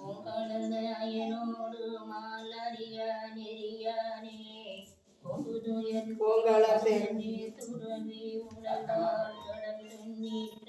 உங்களது அயனோடு மாலறிய நெறியானே துறவி உலகால் கடல் நீட்டாய்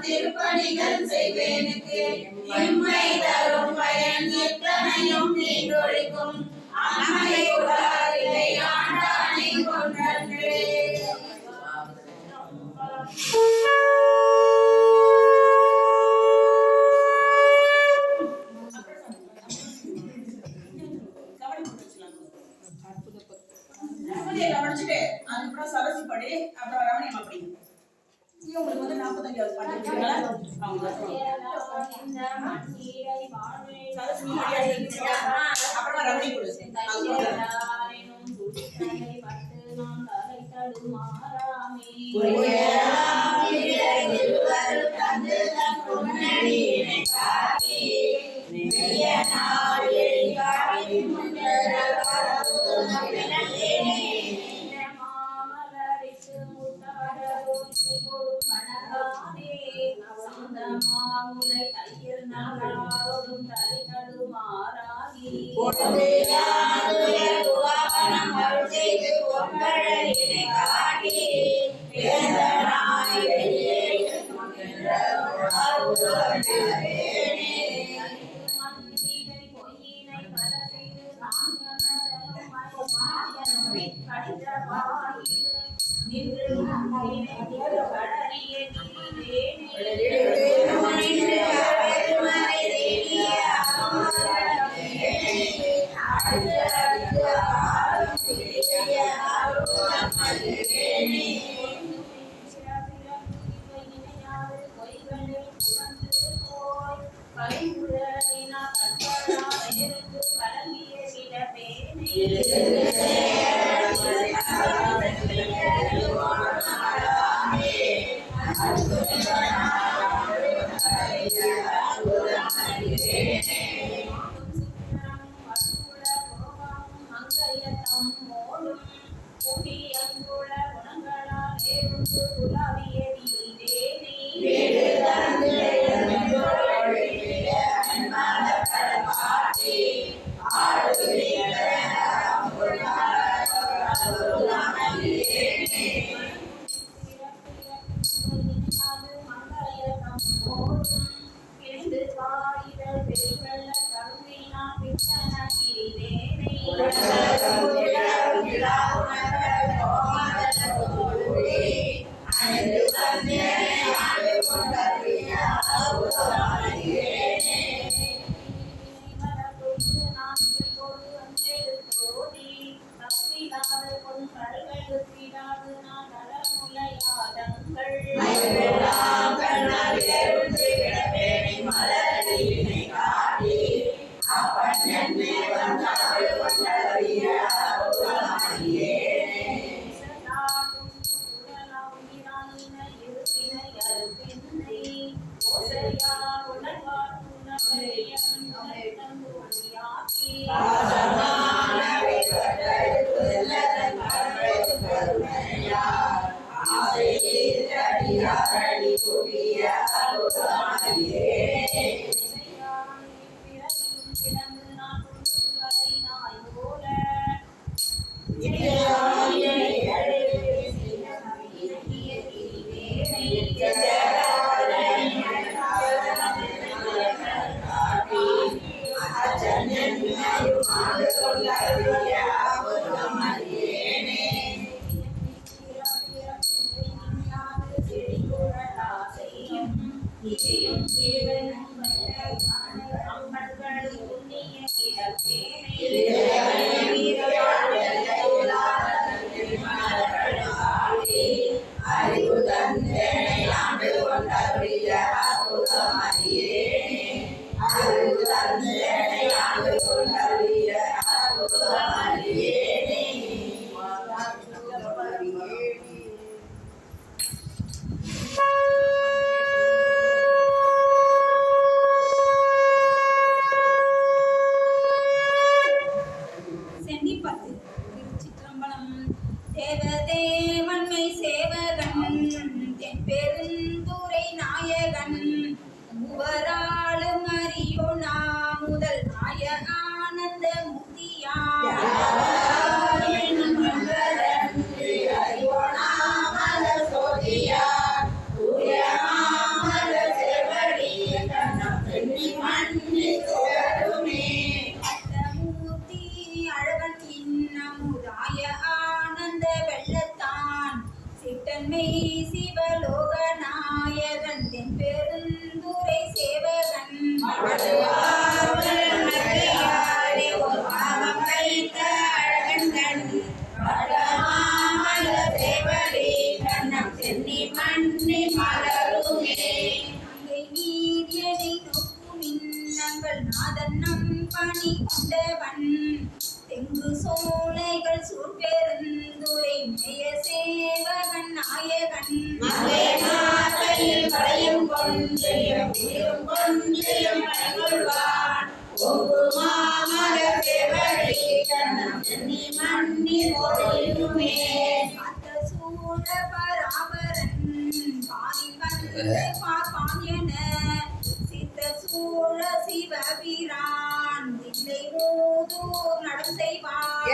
திருப்பணிகள் செய்வேனுக்கு எம்மை தரும் பயன் எத்தனையும் நீண்டொழிக்கும் அம்மை உலகிலே ஆண்டானை கொன்றே. கவனிச்சுட்டு அதுக்கப்புறம் சரசி படி அப்புறம் ரமணியம்மா படி. உங்களுக்கு 45 பாட்டு அவங்க இந்த மண்ணீரை வாழ்வை அப்புறமா ரவுடி கொடு தையலாரினும் துடித்தலை பட்டு நான் தலை தடுமாறாமே மாமலரித்து முத்தாடரும் கொடு மணகானே சந்தமாமுலை தையல் நல்லாரோடும் தலை தடுமாறாகி மண்ணீரை பொய்யினை பல செய்து கடித பாயிரு நின்று கடலிய சென்னிப்பத்து திருச்சிற்றம்பலம். தேவதேவன்மை சேவகன் தென்பெருந்துறை நாயகன் மூவராளும் அறியோனா முதல் நாய ஆனந்த முத்தியான் சிவலோக நாயகன் தென்பெருந்துரை சேவ உயிரும் கொன்றியும் பணிகொள்வான் ஒங்கு மாமல செவடி கண்ணம் சென்னி மண்ணி பொழியுமே அந்த சூழ பராபரன் பாரில் வந்து பார்ப்பான் என சித்த சூழ சிவபிரான் தில்லை மூதூர் நடம் செய்வான்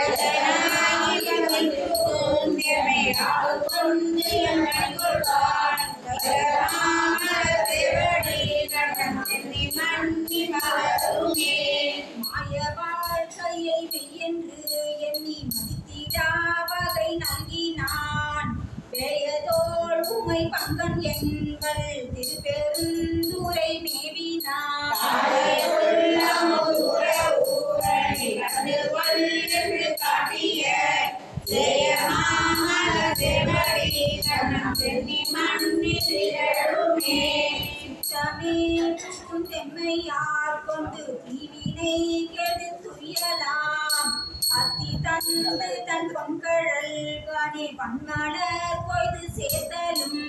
மாய வாழ்க்கையை மெய்யென்று எண்ணி மதித்திடா வகை நல்கினான் வேயதோள் உமை பங்கன் எங்கள் திருப்பெருந்துரை மேவினான் தெம்மையார் கொண்டு தீவினை கெடுத்துயலாம் அத்தி தந்து தன் பொன்கழல் கனி பன்மலர் கொய்து சேர்த்தலும்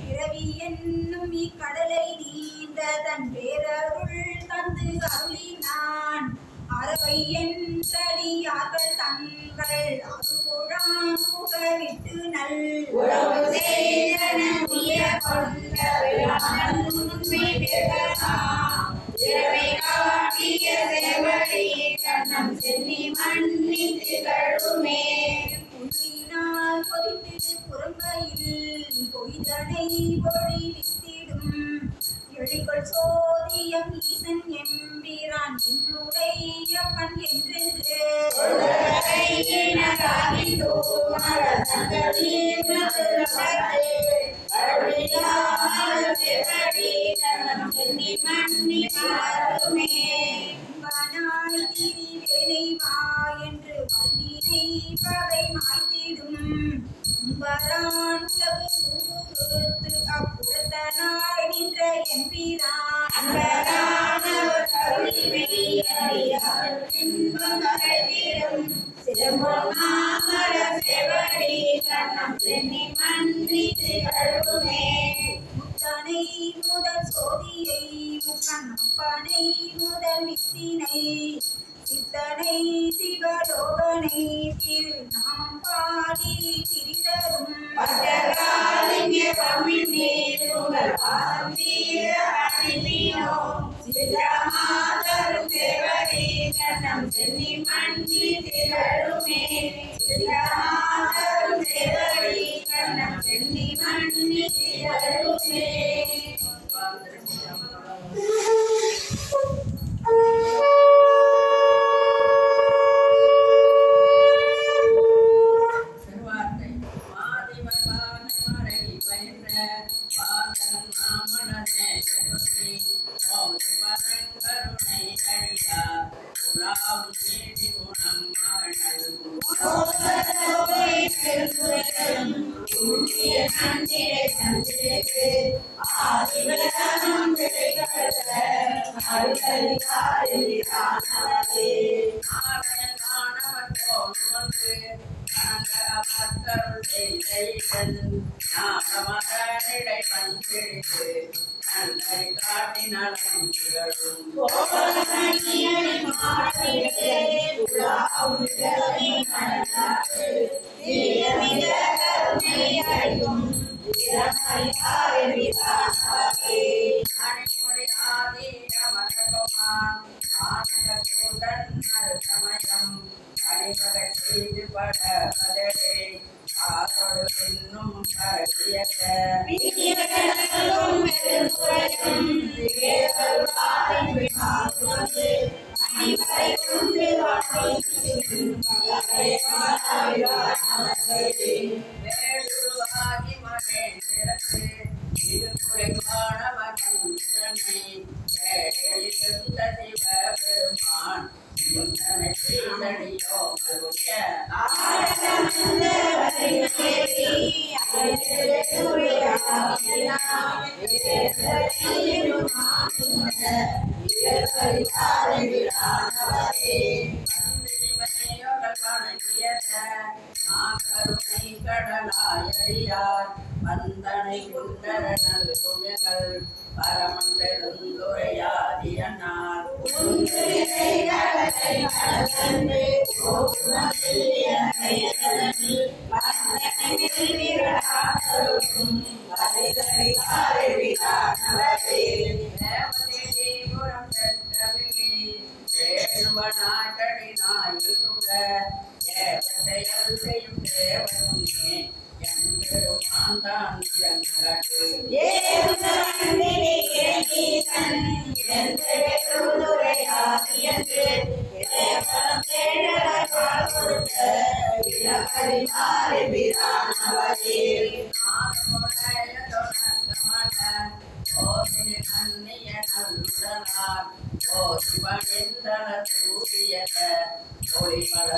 பிறவி என்னும் இக்கடலை நீந்த தன் பேரருள் தந்து அருளினான் அறவை என்றடியார்கள் தங்கள் அருகுழாம் புகவிட்டு நல் உறவு செய்தன உய கொண்ட இரவை காட்டிய செவடி கண்ணம் சென்னி மண்ணி திகழுமே புள்ளினால் கொதித்திடு புறங்கையில் பொய்தனை பொழி வித்திடும் எழிகள் சோதியம் ஈசன் எம்பிரான் என்னுடையப்பன் என்றென்று பனாய் திரிவேனை வா என்று வல்வினை பகை மாய்த்திடும் உம்பரான் உலகு ஊடுருத்து அப்புறத்தனாய் நின்ற எம்பிரான் முத்தனை முதல் சோதியை முக்கண்ணப்பனை முதல் வித்தினை சித்தனை சிவலோகனை திருநாமம் பாடி திரிதரும் கடலாயடியார் வந்தனை குண்டர நல்குயங்கள் பரமன் பெருந்துரையாதியனார் செய்யும் தேவனுமே எம்பெருமான் தான்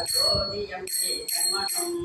ஜோதியம் மனம்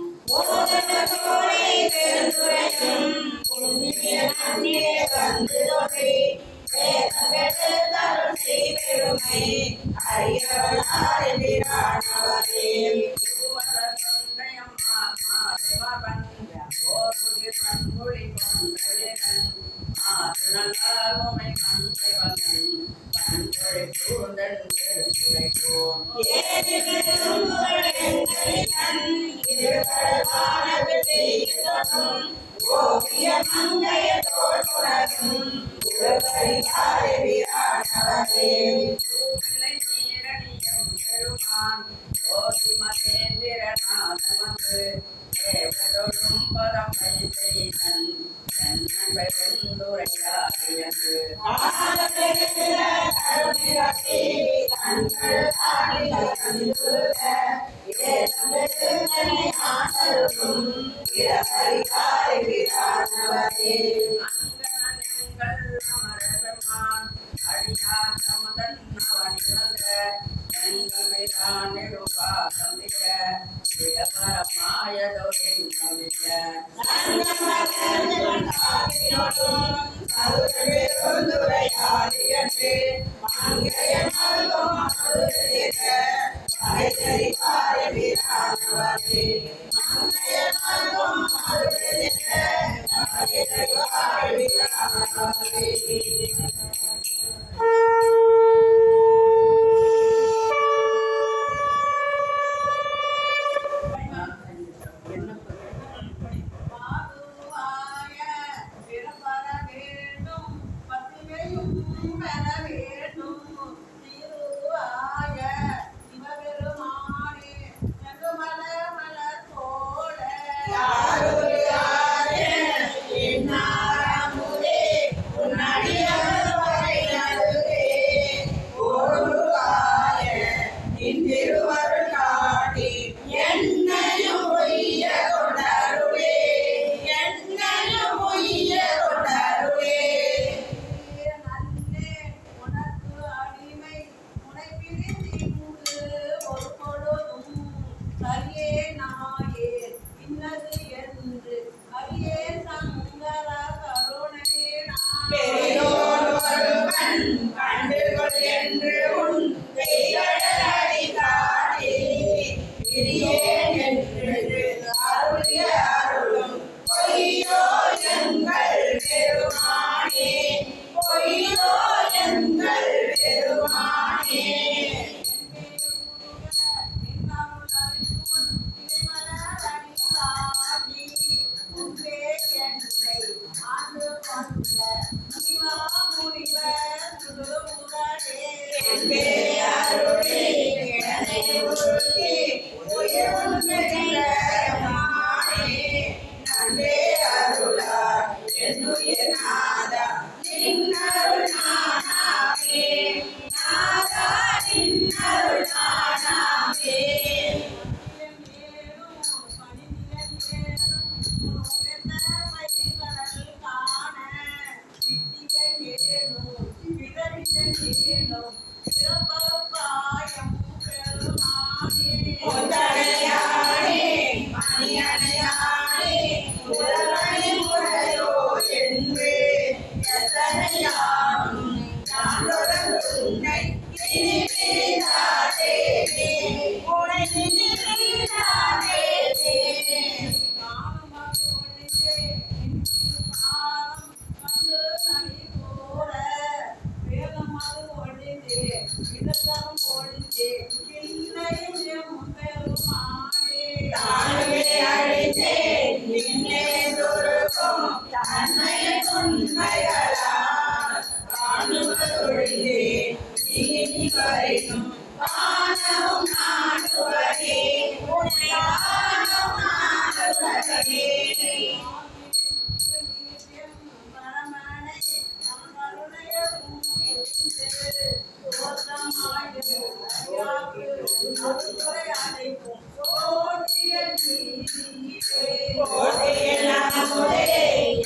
அழைப்போம் சோதியல் நீரே. கோட்டையில் அமுதே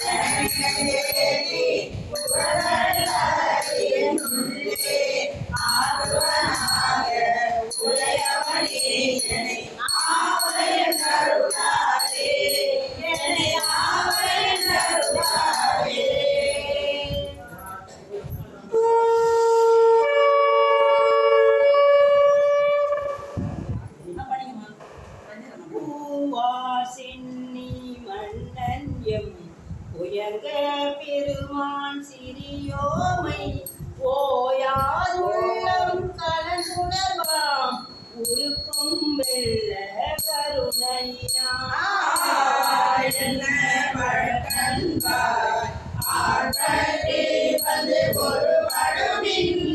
எனக்கேடி புகழல்லாதே என்னுள்ளே ஆறுவனாக உடையவனே என்னை ஆவல் அருளாதே என்னை ஆவல் அருளாதே. பூவாசின்னி மன்னன் எம் உயர்க பெருமான் சிறியோமை ஓயாதுள்ளம் கலந்துணர்வாம் உருக்கும் வெள்ள கருணையினார் என்ன வழக்கன்பாய் ஆற்றே வந்து ஒரு படுமின்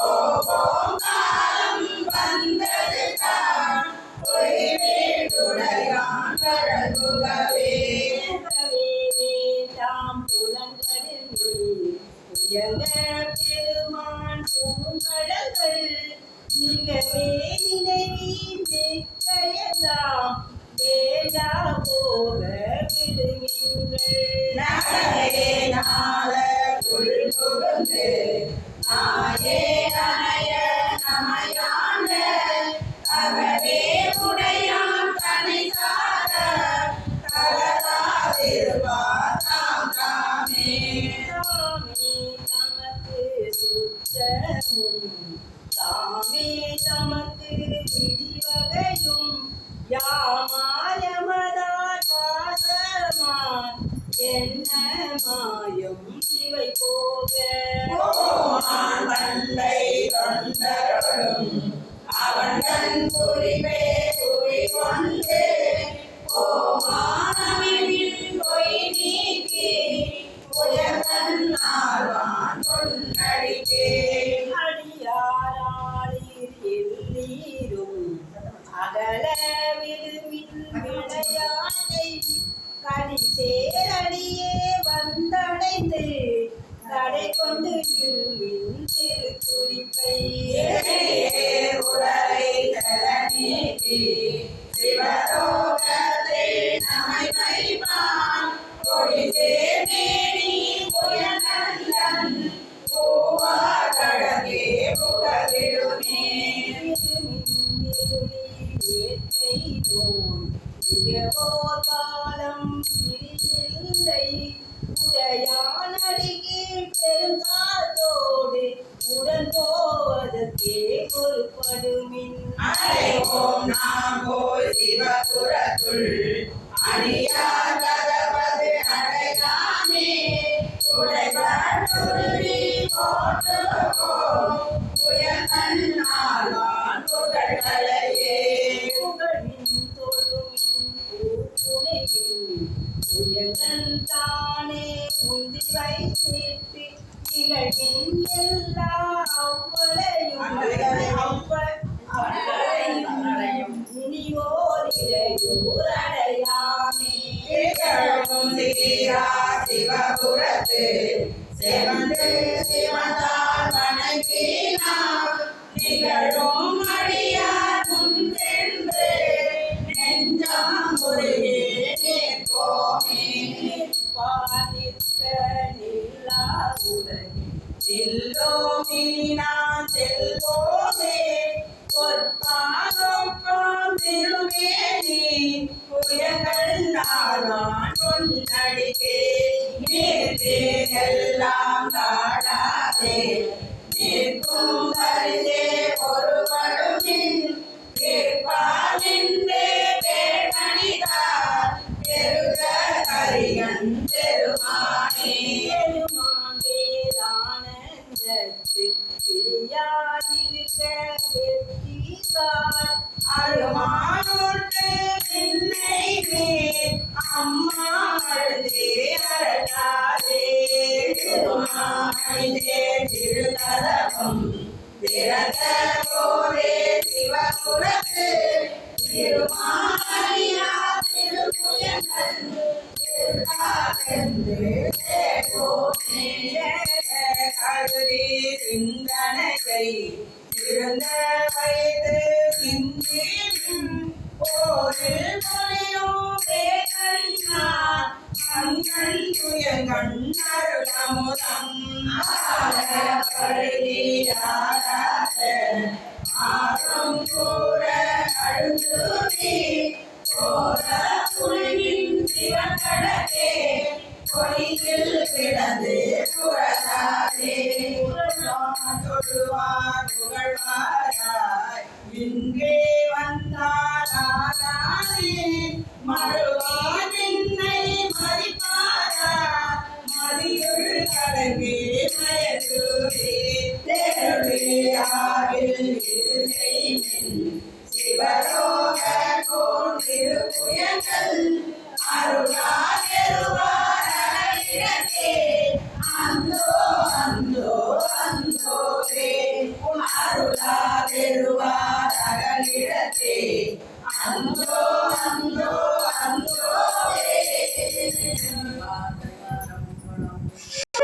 ஓபோம் காலம் வந்தது தான் பொய்வேடுடையான் கழகுகவே. தாம் புலன்களில் உயர்ந்த பெருமான் பூங்கழல்கள் மிகவே நினைவி மிக்கையதாம் வேண்டா போக விடுவீங்கள். நகரே நாள குள் புகுந்து நாயே அணைய நமையாண்ட தகவே உடையான் தனி சார தகராதிருவார் தாம் தாமே. தாமே தமக்கு சுத்தமும் தாமே தமக்கு விதிவகையும் யாமாயமதார் பாசமான் என்ன மாயம் இவை போக. கோமான் வந்தை தொண்டருளும் அவன் குறிப்பே குறி கொண்டு கோமானமின் பொய் நீக்கி உயர்ந்தன் ஆழ்வான் கொண்டடிக்கே. அடியாராளீர் எல்லீரும் அகல விடுமின் விளையாட்டை கடிசேரடியே வந்தடைந்து கடை கொண்டு இருமின் திருக்குறிப்பை. இறையே உடலை தர நீக்கி சிவலோகத்தில் நம்மை வைப்பான் கொடிசேர் மேனி உயர்ந்தன் பூவாகழகே புகவிடுமே. காலம் இல்லை உடையானடியே பெருங்காத்தோடு உடன் போவதற்கே பொறுப்படுமின். அடைவோம் நாம் போய் சிவபுரத்துள் அடியார் கதவது அடையாமே உடைபட்டுருளி போற்றுவோம் உயர்ந்தன் ஆழ்வான் புகழ்களையே. புகழின் தொழுமின் பூப்புனையின் உயர்ந்தன் தானே உந்தி வைத்திட்டு இகழின் எல்லா அவ்வளையும் இனியோர் இளையோர் அடையாமே. திகழும் சீரா சிவபுரத்து செவந்து சிவந்தார் வணங்கினார் நிகழும் அடியார் முன் சென்று நெஞ்சம் முருகே நிற்போமே. பாதிக்க நில்லா உலகில் நில்லோமி நான் செல்வோமே பொற்பாதொப்பாம் திருமேனி புயங்கள் நாளான் கொண்டடிக்கே. நீர்த்தே எல்லாம் காடாதே நிற்கும் பரிதே ஒருவடுமின் நிற்பாலின்றே பேரணிதார் பெருக கரியன் பெருமானே. பெருமான் வேதானந்தத்து பிரியாதிருக்க வெற்றிகார் அருமானோட்டு பின்னை நீர் அம்மா அழுதே அழகாதே. திருமாலிலே திருக்கதவம் திறந்த போதே சிவபுரத்து திருமாலியா திருப்புயங்கள் திருக்காகென்று தேவோமே. கருதி சிந்தனையை திருந்த வைத்து போரில் பொழியும் வேகண்ணார் அங்கண் துயங்கண் அருளமுதம் ஆறும் கூற அழுந்துதி போர புலியின் சிவக்கடலே பொய்யில் கிடந்து புரளாதே தொழுவார் புகழ்வாராய் இன்றே வந்தாரானே மறுவார் என்னை மதிப்பாரா மதியுள் கடங்கே மயக்குவே தேருளியாவில் இது செய்மின் சிவலோக திருப்புயங்கள் அருளாதெருவாரே அந்தோ அந்தோ அந்தோரே அருளாதெருவாரே அந்தோ அந்தோ அந்தோரே